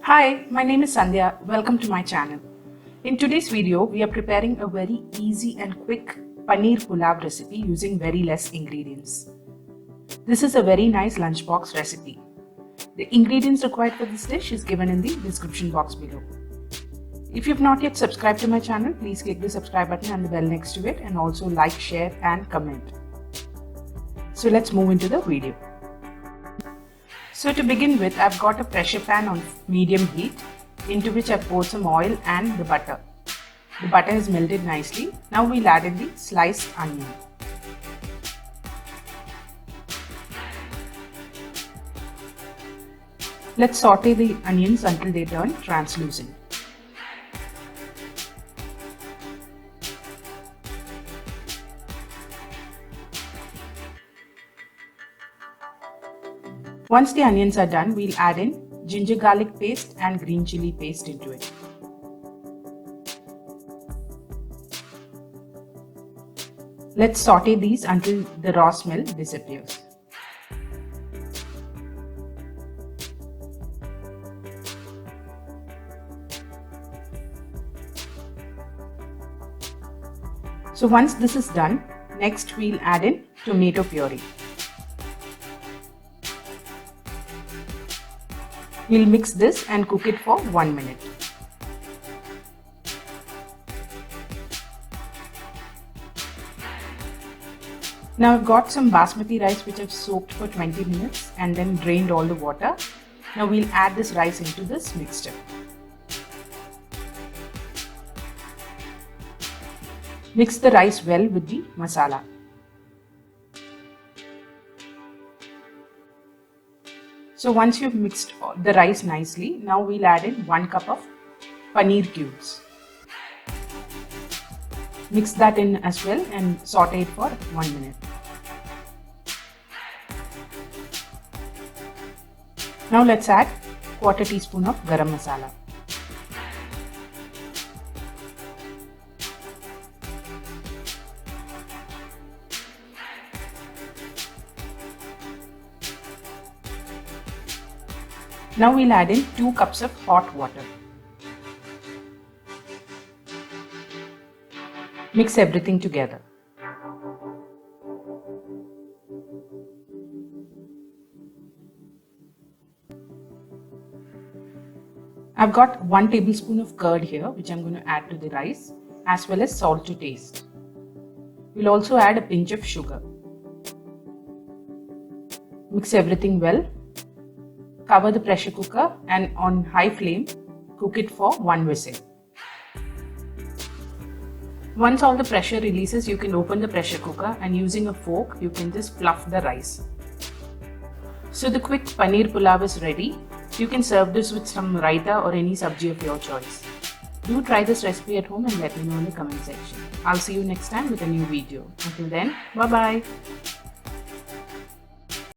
Hi, my name is Sandhya. Welcome to my channel. In today's video, we are preparing a very easy and quick Paneer Pulao recipe using very less ingredients. This is a very nice lunchbox recipe. The ingredients required for this dish is given in the description box below. If you've not yet subscribed to my channel, please click the subscribe button and the bell next to it, and also like, share and comment. So let's move into the video. So to begin with, I've got a pressure pan on medium heat into which I've poured some oil and the butter. The butter has melted nicely. Now we'll add in the sliced onion. Let's saute the onions until they turn translucent. Once the onions are done, we'll add in ginger garlic paste and green chilli paste into it. Let's saute these until the raw smell disappears. So once this is done, next we'll add in tomato puree. We'll mix this and cook it for 1 minute. Now I've got some basmati rice which I've soaked for 20 minutes and then drained all the water. Now we'll add this rice into this mixture. Mix the rice well with the masala. So once you've mixed the rice nicely, now we'll add in 1 cup of paneer cubes. Mix that in as well and saute it for 1 minute. Now let's add 1/4 teaspoon of garam masala. Now we'll add in 2 cups of hot water. Mix everything together. I've got 1 tablespoon of curd here, which I'm going to add to the rice, as well as salt to taste. We'll also add a pinch of sugar. Mix everything well. Cover the pressure cooker and on high flame, cook it for 1 whistle. Once all the pressure releases, you can open the pressure cooker and using a fork, you can just fluff the rice. So the quick Paneer Pulao is ready. You can serve this with some raita or any sabji of your choice. Do try this recipe at home and let me know in the comment section. I'll see you next time with a new video. Until then, bye bye.